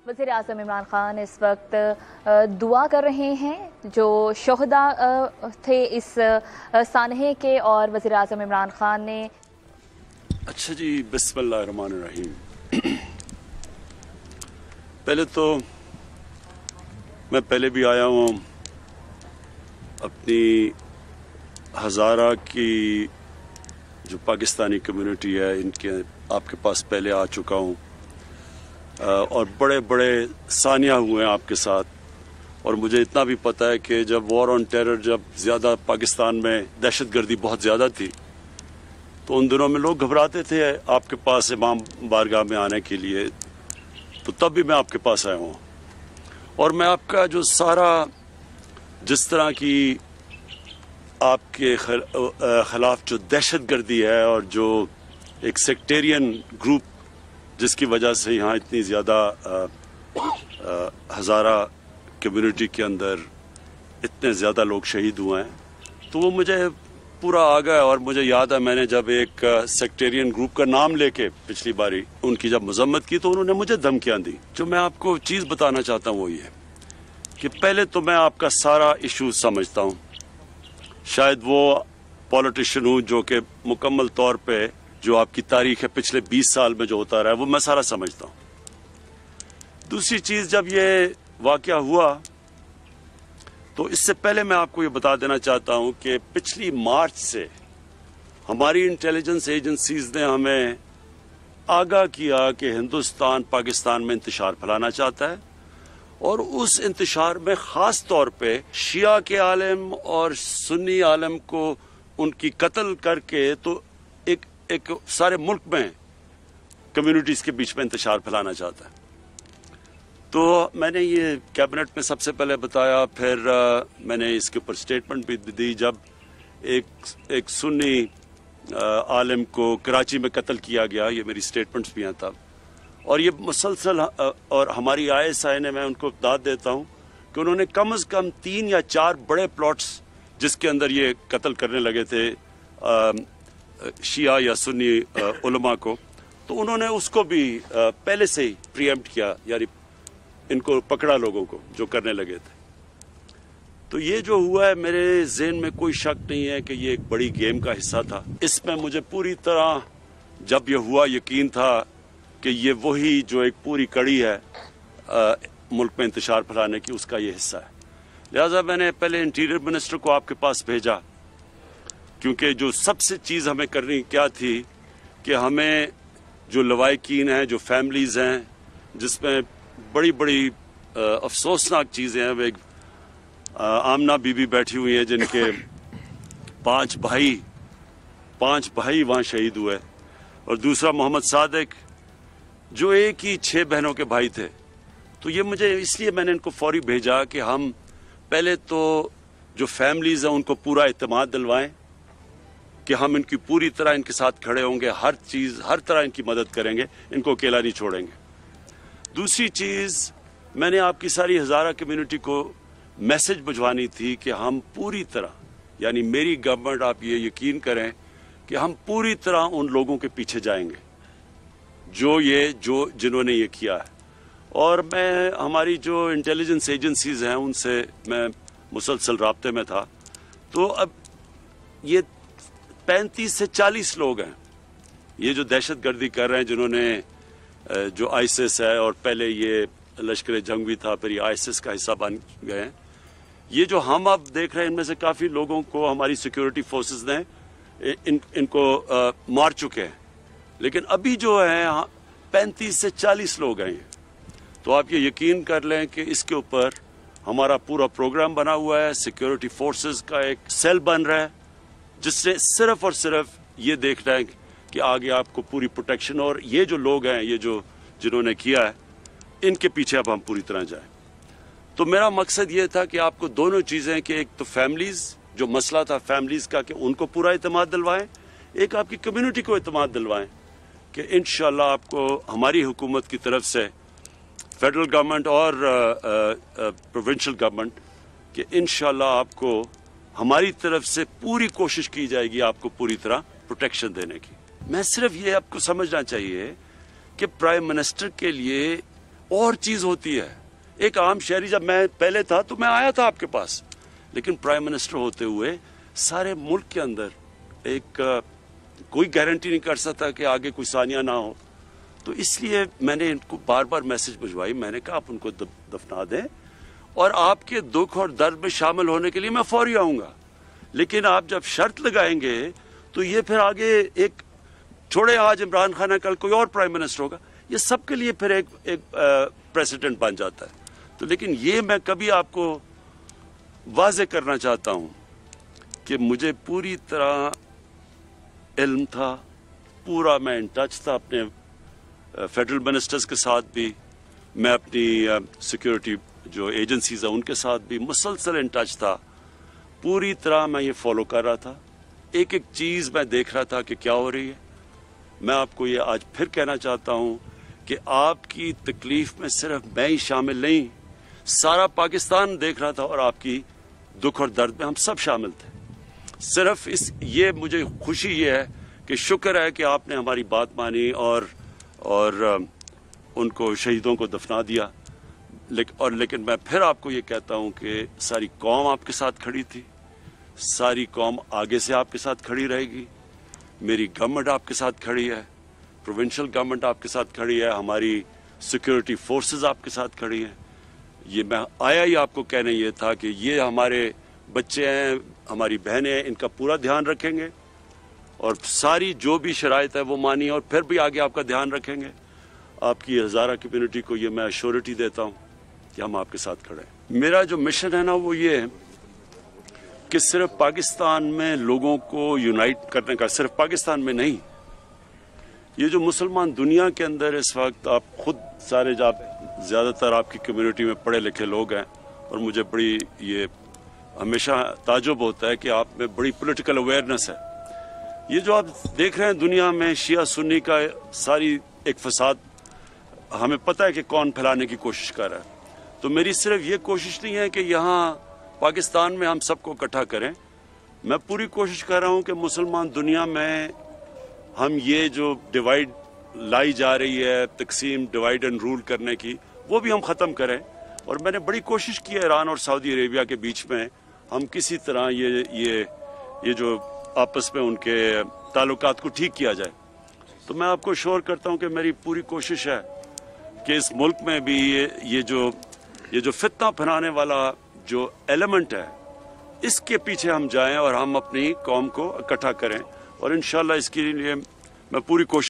वज़ीर आज़म इमरान खान इस वक्त दुआ कर रहे हैं जो शोहदा थे इस सानहे के, और वज़ीर आज़म इमरान खान ने। अच्छा जी, बिस्मिल्लाहिर्रहमानिर्रहीम। पहले तो मैं पहले भी आया हूँ, अपनी हज़ारा की जो पाकिस्तानी कम्युनिटी है इनके आपके पास पहले आ चुका हूँ, और बड़े बड़े सानिया हुए हैं आपके साथ। और मुझे इतना भी पता है कि जब वॉर ऑन टेरर, जब ज़्यादा पाकिस्तान में दहशतगर्दी बहुत ज़्यादा थी, तो उन दिनों में लोग घबराते थे आपके पास इमाम बारगाह में आने के लिए, तो तब भी मैं आपके पास आया हूँ। और मैं आपका जो सारा जिस तरह की आपके खिलाफ जो दहशतगर्दी है और जो एक सेक्टेरियन ग्रुप जिसकी वजह से यहाँ इतनी ज़्यादा हज़ारा कम्युनिटी के अंदर इतने ज़्यादा लोग शहीद हुए हैं, तो वो मुझे पूरा आ गया। और मुझे याद है, मैंने जब एक सेक्टेरियन ग्रुप का नाम लेके पिछली बारी उनकी जब मजम्मत की तो उन्होंने मुझे धमकियाँ दी। जो मैं आपको चीज़ बताना चाहता हूँ वो ये कि पहले तो मैं आपका सारा इशू समझता हूँ। शायद वो पॉलिटिशियन हूँ जो कि मुकम्मल तौर पे जो आपकी तारीख है पिछले 20 साल में जो होता रहा है वो मैं सारा समझता हूँ। दूसरी चीज़, जब ये वाक़या हुआ तो इससे पहले मैं आपको ये बता देना चाहता हूँ कि पिछली मार्च से हमारी इंटेलिजेंस एजेंसीज ने हमें आगाह किया कि हिंदुस्तान पाकिस्तान में इंतशार फैलाना चाहता है, और उस इंतशार में ख़ास तौर पे शिया के आलिम और सुन्नी आलिम को उनकी कत्ल करके तो एक सारे मुल्क में कम्युनिटीज़ के बीच में इंतशार फैलाना चाहता है। तो मैंने ये कैबिनेट में सबसे पहले बताया, फिर मैंने इसके ऊपर स्टेटमेंट भी दी जब एक सुन्नी आलिम को कराची में कत्ल किया गया। ये मेरी स्टेटमेंट्स भी हैं तब, और ये मुसलसल, और हमारी ISI ने, मैं उनको दाद देता हूँ कि उन्होंने कम से कम 3 या 4 बड़े प्लॉट्स जिसके अंदर ये कत्ल करने लगे थे शिया या सुन्नी उलमा को, तो उन्होंने उसको भी पहले से ही प्रीएम्प्ट किया, यानी इनको पकड़ा लोगों को जो करने लगे थे। तो ये जो हुआ है, मेरे ज़हन में कोई शक नहीं है कि ये एक बड़ी गेम का हिस्सा था। इसमें मुझे पूरी तरह जब ये हुआ यकीन था कि ये वही जो एक पूरी कड़ी है मुल्क में इंतशार फैलाने की, उसका ये हिस्सा है। लिहाजा मैंने पहले इंटीरियर मिनिस्टर को आपके पास भेजा, क्योंकि जो सबसे चीज़ हमें करनी क्या थी कि हमें जो लवाहिकीन हैं, जो फैमिलीज़ हैं, जिसमें बड़ी बड़ी अफसोसनाक चीज़ें हैं। एक आमना बीबी बैठी हुई हैं जिनके 5 भाई वहाँ शहीद हुए, और दूसरा मोहम्मद सादिक जो एक ही 6 बहनों के भाई थे। तो ये मुझे इसलिए मैंने इनको फौरी भेजा कि हम पहले तो जो फैमिलीज़ हैं उनको पूरा इत्मीनान दिलवाएं कि हम इनकी पूरी तरह इनके साथ खड़े होंगे, हर चीज़ हर तरह इनकी मदद करेंगे, इनको अकेला नहीं छोड़ेंगे। दूसरी चीज़, मैंने आपकी सारी हज़ारा कम्युनिटी को मैसेज भिजवानी थी कि हम पूरी तरह, यानी मेरी गवर्नमेंट, आप ये यकीन करें कि हम पूरी तरह उन लोगों के पीछे जाएंगे जो जिन्होंने ये किया है। और मैं हमारी जो इंटेलिजेंस एजेंसीज हैं उनसे मैं मुसलसल राब्ते में था। तो अब ये 35 से 40 लोग हैं ये जो दहशतगर्दी कर रहे हैं, जिन्होंने जो आईसिस है, और पहले ये लश्कर जंग भी था, फिर ये आईसिस का हिस्सा बन गए हैं। ये जो हम अब देख रहे हैं, इनमें से काफ़ी लोगों को हमारी सिक्योरिटी फोर्सेस ने इनको मार चुके हैं, लेकिन अभी जो है 35 से 40 लोग हैं। तो आप ये यकीन कर लें कि इसके ऊपर हमारा पूरा प्रोग्राम बना हुआ है। सिक्योरिटी फोर्सेस का एक सेल बन रहा है जिससे सिर्फ और सिर्फ ये देखना है कि आगे आपको पूरी प्रोटेक्शन, और ये जो लोग हैं, ये जो जिन्होंने किया है, इनके पीछे अब हम पूरी तरह जाएं। तो मेरा मकसद ये था कि आपको दोनों चीज़ें, कि एक तो फैमिलीज़, जो मसला था फैमिलीज़ का, कि उनको पूरा इत्मीनान दिलवाएं, एक आपकी कम्युनिटी को इत्मीनान दिलवाएं कि इंशाअल्लाह आपको हमारी हुकूमत की तरफ से, फेडरल गवर्नमेंट और प्रोविंशियल गवर्नमेंट, कि इंशाअल्लाह आपको हमारी तरफ से पूरी कोशिश की जाएगी आपको पूरी तरह प्रोटेक्शन देने की। मैं सिर्फ ये आपको समझना चाहिए कि प्राइम मिनिस्टर के लिए اور چیز ہوتی ہے. ایک عام شہری جب میں پہلے تھا تو میں آیا تھا آپ کے پاس, لیکن پرائم منسٹر ہوتے ہوئے سارے ملک کے اندر ایک کوئی گارنٹی نہیں کر سکتا کہ آگے کوئی ثانیہ نہ ہو. تو اس لیے میں نے ان کو بار بار میسج بھجوائی. میں نے کہا آپ ان کو دفنا دیں اور آپ کے دکھ اور درد میں شامل ہونے کے لیے میں فوری آؤں گا. لیکن آپ جب شرط لگائیں گے تو یہ پھر آگے ایک چھوڑے آج عمران خان کل کوئی اور پرائم منسٹر ہوگا, یہ سب کے لیے پھر ایک پریسیڈنٹ بن جاتا ہے. تو لیکن یہ میں کبھی آپ کو واضح کرنا چاہتا ہوں کہ مجھے پوری طرح علم تھا, پورا میں ان ٹچ تھا اپنے فیڈرل منسٹرز کے ساتھ بھی, میں اپنی سیکیورٹی جو ایجنسیز ہیں ان کے ساتھ بھی مسلسل ان ٹچ تھا. پوری طرح میں یہ فالو کر رہا تھا, ایک ایک چیز میں دیکھ رہا تھا کہ کیا ہو رہی ہے. میں آپ کو یہ آج پھر کہنا چاہتا ہوں کہ آپ کی تکلیف میں صرف میں ہی شامل نہیں, سارا پاکستان دیکھ رہا تھا, اور آپ کی دکھ اور درد میں ہم سب شامل تھے. صرف یہ مجھے خوشی یہ ہے کہ شکر ہے کہ آپ نے ہماری بات مانی اور ان کو شہیدوں کو دفنا دیا. لیکن میں پھر آپ کو یہ کہتا ہوں کہ ساری قوم آپ کے ساتھ کھڑی تھی, ساری قوم آگے سے آپ کے ساتھ کھڑی رہے گی. میری گورنمنٹ آپ کے ساتھ کھڑی ہے, پروونشل گورنمنٹ آپ کے ساتھ کھڑی ہے, ہماری سیکیورٹی فورسز آپ کے ساتھ کھڑی ہیں. یہ میں آیا ہی آپ کو کہنے یہ تھا کہ یہ ہمارے بچے ہیں, ہماری بہنیں ہیں, ان کا پورا دھیان رکھیں گے اور ساری جو بھی شرائط ہے وہ مانی, اور پھر بھی آگے آپ کا دھیان رکھیں گے. آپ کی ہزارہ کمیونٹی کو یہ میں ایشورٹی دیتا ہوں کہ ہم آپ کے ساتھ کھڑے ہیں. میرا جو مشن ہے نا وہ یہ ہے کہ صرف پاکستان میں لوگوں کو یونائٹ کرنے کا, صرف پاکستان میں نہیں, یہ جو مسلمان دنیا کے اندر اس وقت, آپ خود سارے زیادہ تر آپ کی کمیونٹی میں پڑھے لکھے لوگ ہیں, اور مجھے بڑی یہ ہمیشہ تعجب ہوتا ہے کہ آپ میں بڑی پولیٹیکل اویئرنیس ہے. یہ جو آپ دیکھ رہے ہیں دنیا میں شیعہ سنی کا ساری ایک فساد, ہمیں پتہ ہے کہ کون پھیلانے کی کوشش کر رہا ہے. تو میری صرف یہ کوشش نہیں ہے کہ یہاں پاکستان میں ہم سب کو اکٹھا کریں, میں پوری کوشش کر رہا ہوں کہ مسلمان دنیا میں ہم یہ جو ڈیوائیڈ لائی جا رہی ہے, تقسیم, ڈیوائیڈ اینڈ رول کرنے کی, وہ بھی ہم ختم کریں. اور میں نے بڑی کوشش کی ہے ایران اور سعودی عربیہ کے بیچ میں ہم کسی طرح یہ جو آپس میں ان کے تعلقات کو ٹھیک کیا جائے. تو میں آپ کو شور کرتا ہوں کہ میری پوری کوشش ہے کہ اس ملک میں بھی یہ جو فتنہ پھیلانے والا جو ایلیمنٹ ہے اس کے پیچھے ہم جائیں اور ہم اپنی قوم کو اکٹھا کریں, اور انشاءاللہ اس کے لیے میں پوری کوشش